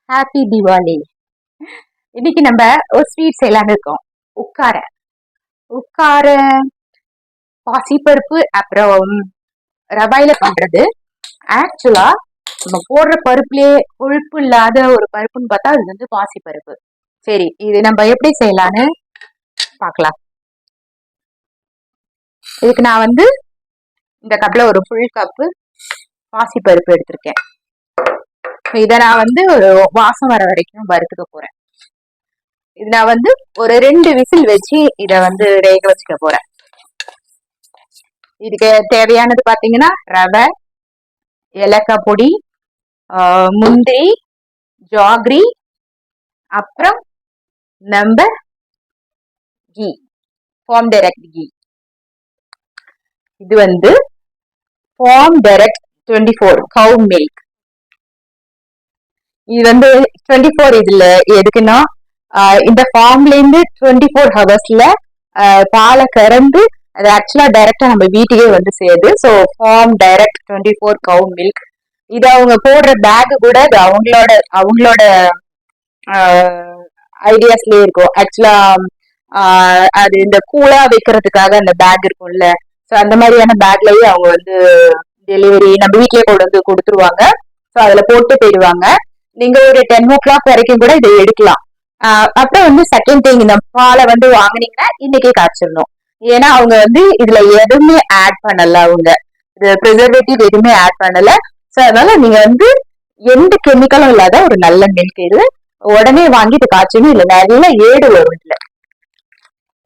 Happy Deepavali. இன்னைக்கு நம்ம ஒரு ஸ்வீட் செய்யலாம்னு இருக்கோம். உக்கார உக்கார பாசிப்பருப்பு அப்புறம் ரவையில பண்றது. ஆக்சுவலா நம்ம போடுற பருப்புலயே கொழுப்பு இல்லாத ஒரு பருப்புன்னு பார்த்தா அது வந்து பாசிப்பருப்பு. சரி, இது நம்ம எப்படி செய்யலான்னு பார்க்கலாம். இதுக்கு நான் வந்து இந்த கப்ல ஒரு ஃபுல் கப்பு பாசிப்பருப்பு எடுத்திருக்கேன். இதை நான் வந்து ஒரு வாசம் வர வரைக்கும் வறுத்துக்க போறேன். இது நான் வந்து ஒரு 2 விசில் வச்சு இதை வந்து வேக வச்சுக்க போறேன். இதுக்கு தேவையானது பாத்தீங்கன்னா ரவை, ஏலக்காய் பொடி, முந்திரி, ஜாகரி, அப்புறம் நம்ம கீ, FarmDirect கீ. இது வந்து FarmDirect 24 கவு மில்க். இது வந்து 24 இதுல எதுக்குன்னா இந்த ஃபார்ம்ல இருந்து 24 ஹவர்ஸ்ல பாலை கறந்து அது ஆக்சுவலா டைரக்டா நம்ம வீட்டுக்கே வந்து சேருது. ஸோ FarmDirect 24 கவு மில்க். இது அவங்க போடுற பேக் கூட அது அவங்களோட ஐடியாஸ்லயே இருக்கும். ஆக்சுவலா அது இந்த கூலா வைக்கிறதுக்காக அந்த பேக் இருக்கும்ல, ஸோ அந்த மாதிரியான பேக்லயே அவங்க வந்து டெலிவரி நம்ம வீட்லயே கொண்டு வந்து கொடுத்துருவாங்க. ஸோ அதுல போட்டு போயிடுவாங்க. நீங்க ஒரு 10 o'clock வரைக்கும் கூட இதை எடுக்கலாம். அப்புறம் வந்து செகண்ட் திங், இந்த பாலை வந்து வாங்கினீங்கன்னா இன்னைக்கே காய்ச்சிடணும். ஏன்னா அவங்க வந்து இதுல எதுவுமே ஆட் பண்ணல, அவங்க ப்ரிசர்வேட்டிவ் எதுவுமே ஆட் பண்ணல. ஸோ அதனால நீங்க வந்து எந்த கெமிக்கலும் இல்லாத ஒரு நல்ல மில்க் இது. உடனே வாங்கிட்டு காய்ச்சணும். இல்ல நிறைய ஏடு வரும், இதுல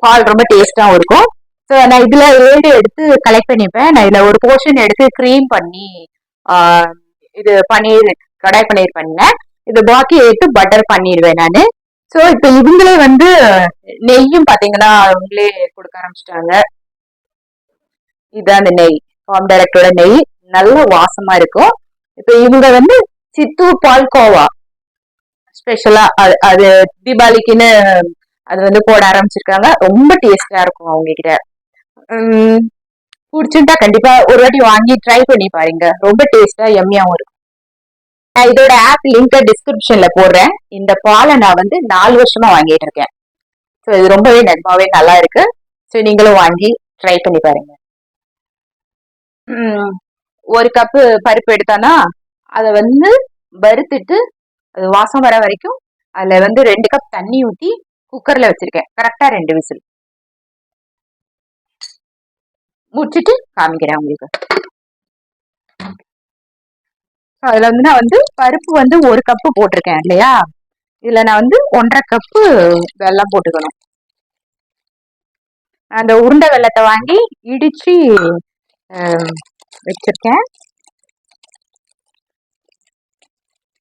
பால் ரொம்ப டேஸ்டாவும் இருக்கும். ஸோ நான் இதுல ஏடு எடுத்து கலெக்ட் பண்ணிப்பேன். நான் இதுல ஒரு போர்ஷன் எடுத்து க்ரீம் பண்ணி இது பன்னீர், கடாய் பன்னீர் பண்ணேன். இது பாக்கி எடுத்து பட்டர் பண்ணிடுவேன் நானு. ஸோ இப்ப இவங்களே வந்து நெய்யும் பாத்தீங்கன்னா அவங்களே கொடுக்க ஆரம்பிச்சிட்டாங்க. இதுதான் அந்த நெய், FarmDirectோட நெய். நல்ல வாசமா இருக்கும். இப்ப இவங்க வந்து சித்தூர் பால்கோவா ஸ்பெஷலா அது தீபாவளிக்குன்னு அது வந்து போட ஆரம்பிச்சிருக்காங்க. ரொம்ப டேஸ்டா இருக்கும் அவங்க கிட்ட. பிடிச்சிருந்தா கண்டிப்பா ஒரு வாட்டி வாங்கி ட்ரை பண்ணி பாருங்க. ரொம்ப டேஸ்டா எம்மியாவும் இருக்கும். நான் இதோட ஆப் லிங்க் டிஸ்கிரிப்ஷன்ல போடுறேன். இந்த பாலை நான் வந்து 4 வருஷமா வாங்கிட்டு இருக்கேன். ஸோ இது ரொம்பவே நன்மாவே நல்லா இருக்கு. ஸோ நீங்களும் வாங்கி ட்ரை பண்ணி பாருங்க. ஒரு கப்பு பருப்பு எடுத்தானா அதை வந்து வறுத்துட்டு அது வாசம் வர வரைக்கும் அதுல வந்து 2 கப் தண்ணி ஊத்தி குக்கர்ல வச்சிருக்கேன். கரெக்டா 2 விசில் முடிச்சிட்டு காமிக்கிறேன் உங்களுக்கு. அதுல வந்து நான் வந்து பருப்பு வந்து 1 கப்பு போட்டிருக்கேன் இல்லையா, இதுல நான் வந்து 1.5 கப்பு வெல்லம் போட்டுக்கணும். அந்த உருண்டை வெல்லத்தை வாங்கி இடிச்சு வச்சிருக்கேன்.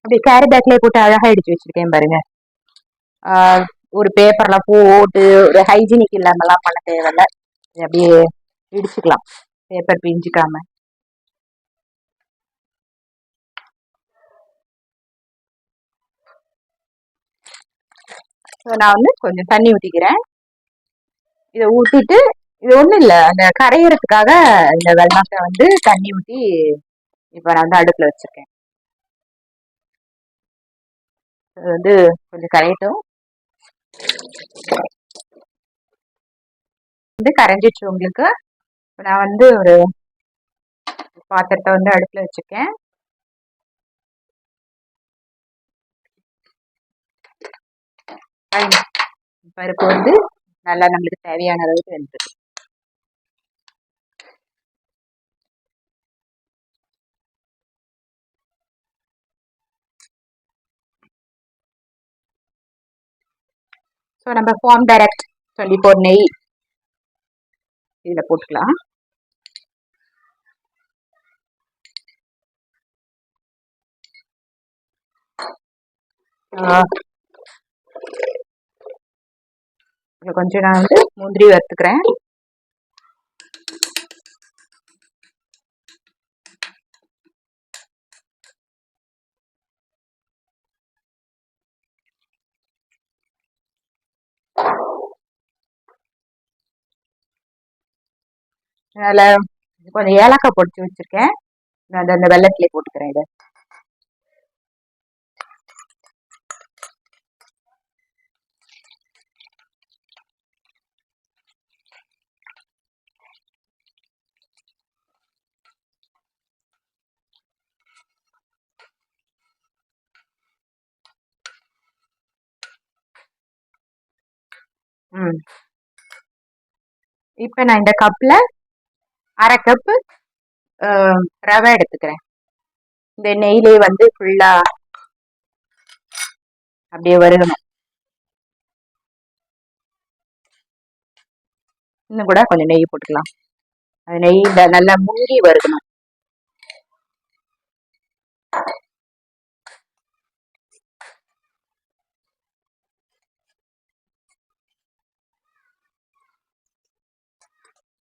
அப்படி கேரி பேக்லயே போட்டு அழகா இடிச்சு வச்சிருக்கேன் பாருங்க. ஒரு பேப்பர்ல போட்டு ஒரு ஹைஜீனிக் இல்லாமலாம் பண்ண தேவையில்ல. அப்படியே இடிச்சுக்கலாம் பேப்பர் பிஞ்சிக்காம. நான் வந்து கொஞ்சம் தண்ணி ஊத்திக்கிறேன். இதை ஊத்திட்டு இது ஒண்ணும் இல்ல, அந்த கரையறதுக்காக இந்த வெள்ளத்தை வந்து தண்ணி ஊத்தி இப்ப நான் வந்து அடுப்புல வச்சிருக்கேன். அது வந்து கொஞ்சம் கரையட்டும். வந்து கரைஞ்சிச்சு உங்களுக்கு. நான் வந்து ஒரு பாத்திரத்தை வந்து அடுப்புல வச்சிருக்கேன். பருப்பு வந்து நல்லா நம்மளுக்கு தேவையான அளவுக்கு வெந்துருக்கு. ஸோ நம்ம FarmDirect 24 நெய் இதுல போட்டுக்கலாம். கொஞ்சம் நான் வந்து முந்திரி வறுத்துக்கிறேன். அதுல கொஞ்சம் ஏலக்காய் பொடிச்சு வச்சிருக்கேன். நான் அந்த வெள்ளத்திலே போட்டுக்கிறேன். இதை ம். இப்ப நான் இந்த கப்ல 1/2 கப்பு ரவை எடுத்துக்கிறேன். இந்த நெய்யிலே வந்து ஃபுல்லா அப்படியே வருகணும். இன்னும் கூட கொஞ்சம் நெய் போட்டுக்கலாம். அது நெய் நல்லா முங்கி வருகணும்.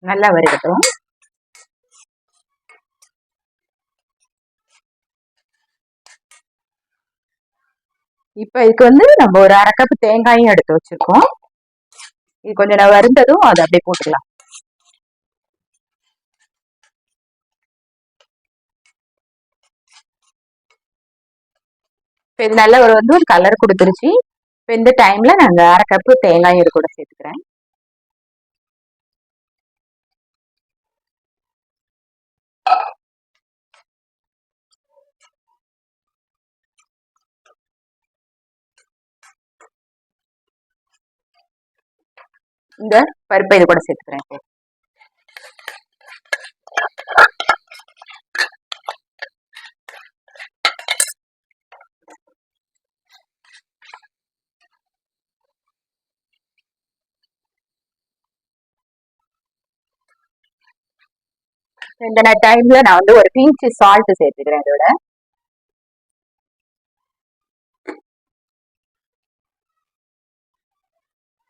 நல்லா வருகட்டும். இப்ப இதுக்கு வந்து நம்ம ஒரு 1/2 கப் தேங்காயும் எடுத்து வச்சிருக்கோம். இது கொஞ்சம் நான் வருந்ததும் அதை அப்படியே போட்டுக்கலாம். இப்போ இது நல்ல ஒரு கலர் கொடுத்துருச்சு. இப்போ இந்த டைம்ல நான் 1/2 கப்பு தேங்காயும் இது கூட சேர்த்துக்கிறேன். இந்த பருப்பை இது கூட சேர்த்துக்கிறேன். இந்த டைம்ல நான் வந்து ஒரு பிஞ்ச் சால்ட் சேர்த்துக்கிறேன். இதோட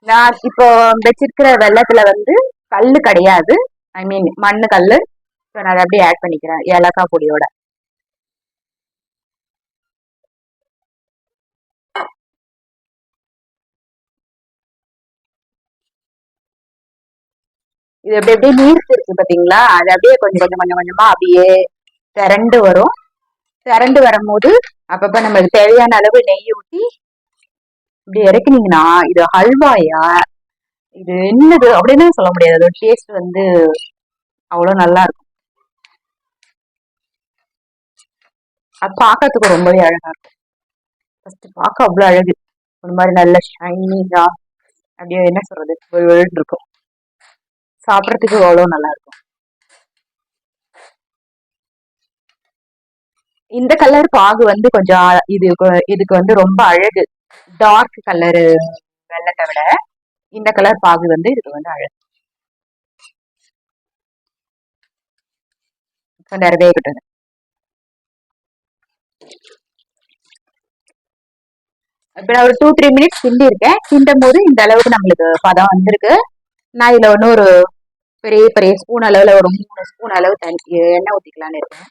நான் இப்போ வச்சிருக்கிற வெள்ளத்துல வந்து கல்லு கிடையாது, ஐ மீன் மண்ணு கல்லு. ஸோ நான் அதை அப்படியே ஆட் பண்ணிக்கிறேன் ஏலக்காய் பொடியோட. இது எப்படி அப்படியே நீர்த்து இருக்கு பாத்தீங்களா? அது அப்படியே கொஞ்சம் கொஞ்சம் கொஞ்சம் கொஞ்சமா அப்படியே திரண்டு வரும். திரண்டு வரும்போது அப்பப்ப நம்மளுக்கு தேவையான அளவு நெய் ஊற்றி இப்படி இறக்குனீங்கன்னா இது ஹல்வாயா இது என்னது அப்படின்னு சொல்ல முடியாது. அதோட டேஸ்ட் வந்து அவ்வளவு நல்லா இருக்கும். அது பார்க்கறதுக்கு ரொம்பவே அழகா இருக்கும். ஃபர்ஸ்ட் பார்க்க அவ்வளவு அழகு. ஒரு மாதிரி நல்ல ஷைனிங்கா அப்படியே என்ன சொல்றது ஒரு இருக்கும். சாப்பிடறதுக்கு அவ்வளவு நல்லா இருக்கும். இந்த கலர் பாகு வந்து கொஞ்சம் இதுக்கு வந்து ரொம்ப அழகு. டார்க் கலரு வெள்ளத்தை விட இந்த கலர் பாகு வந்து இதுக்கு வந்து அழகு. நிறைய கிட்டது. இப்ப நான் ஒரு 2-3 மினிட்ஸ் கிண்டி இருக்கேன். கிண்டும் போது இந்த அளவுக்கு நம்மளுக்கு பதம் வந்திருக்கு. நான் இதுல ஒரு பெரிய பெரிய ஸ்பூன் அளவுல ஒரு 3 ஸ்பூன் அளவு எண்ணெய் ஊத்திக்கலான்னு இருக்கேன்.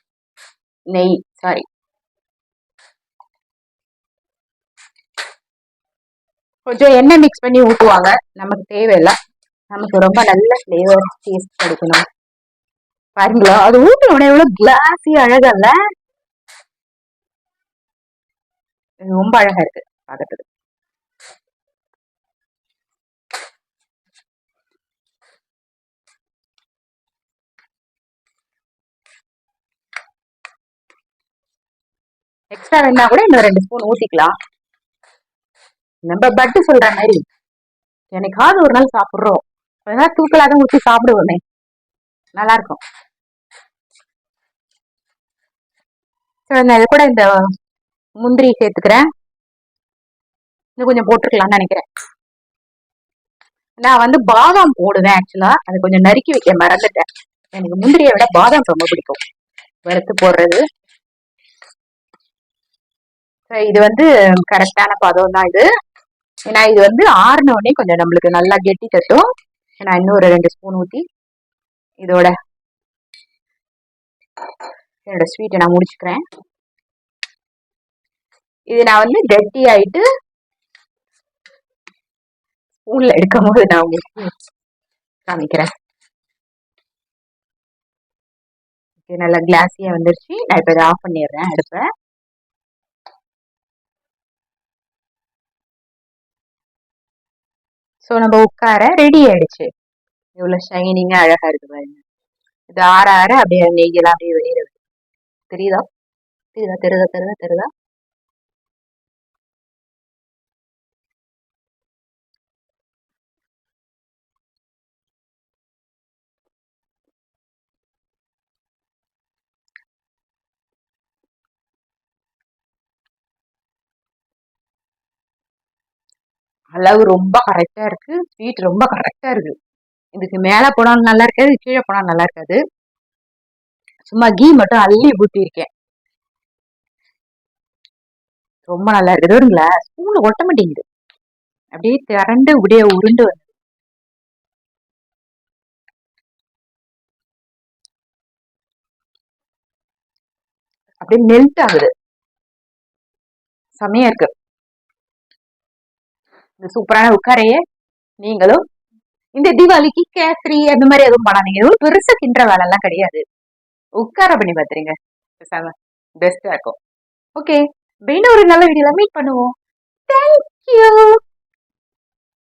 நெய், சாரி. கொஞ்சம் எண்ணெய் மிக்ஸ் பண்ணி ஊற்றுவாங்க. நமக்கு தேவையில்லை. நமக்கு ரொம்ப நல்ல ஃபிளேவர் டேஸ்ட் கிடைக்கணும். பாருங்களா, அது ஊற்றின உடனே எவ்வளவு கிளாஸி அழகல்ல. ரொம்ப அழகா இருக்கு பார்க்கறதுக்கு. எக்ஸ்ட்ரா வேணா கூட இன்னும் 2 ஸ்பூன் ஊத்திக்கலாம். நம்ம பட்டு சொல்ற மாதிரி என்னைக்காவது ஒரு நாள் சாப்பிடுறோம். கொஞ்ச நாள் தூக்கலாதான் ஊற்றி சாப்பிடுவோமே, நல்லா இருக்கும். நான் இது கூட இந்த முந்திரி சேர்த்துக்கிறேன். இன்னும் கொஞ்சம் போட்டுருக்கலாம்னு நினைக்கிறேன். நான் வந்து பாதாம் போடுவேன். ஆக்சுவலா அது கொஞ்சம் நறுக்கி வைக்க மறந்துட்டேன். எனக்கு முந்திரியை விட பாதாம் ரொம்ப பிடிக்கும் வறுத்து போடுறது. இது வந்து கரெக்டான பதம் தான் இது. ஏன்னா இது வந்து ஆறின உடனே கொஞ்சம் நம்மளுக்கு நல்லா கெட்டி தட்டும். நான் இன்னும் ஒரு 2 ஸ்பூன் ஊற்றி இதோட என்னோட ஸ்வீட்டை நான் முடிச்சுக்கிறேன். இது நான் வந்து கெட்டி ஆயிட்டு ஸ்பூன்ல எடுக்கும் போது நான் உங்களுக்கு காமிக்கிறேன். நல்லா கிளாஸியா வந்துருச்சு. நான் இப்ப இதை ஆஃப் பண்ணிடுறேன் அடுப்பை. ஸோ நம்ம உட்கார ரெடி ஆயிடுச்சு. இவ்வளவு ஷைனிங்கா அழகா இருக்கு பாருங்க. இது ஆற ஆற அப்படியே நெய்யெல்லாம் அப்படியே வெளியில தெரியுதா தெரியுதா தெரியுதா தெரியுதா தெரியுதா அளவு ரொம்ப கரெக்டா இருக்கு, ஸ்வீட் ரொம்ப கரெக்டா இருக்கு. இதுக்கு மேல போனாலும் நல்லா இருக்காது, கீழே போனாலும் நல்லா இருக்காது. சும்மா கீ மட்டும் அள்ளி ஊத்தி இருக்கேன். ரொம்ப நல்லா இருக்கு. வருங்களா ஸ்பூன் ஒட்ட மாட்டேங்குது, அப்படியே திரண்டு அப்படியே உருண்டு வந்து அப்படியே மெல்ட் ஆகுது. செமையா இருக்கு. இந்த சூப்பரான உக்காரையே நீங்களும் இந்த தீபாவளிக்கு கேசரி அந்த மாதிரி எதுவும் பண்ணாதீங்க. எதுவும் பெருசா கிண்டுற வேலை எல்லாம் கிடையாது. உட்கார பண்ணி பாத்துருங்க, பெஸ்டா இருக்கும். ஓகே, இன்னும் ஒரு நல்ல வீடியோல மீட் பண்ணுவோம். தேங்க்யூ.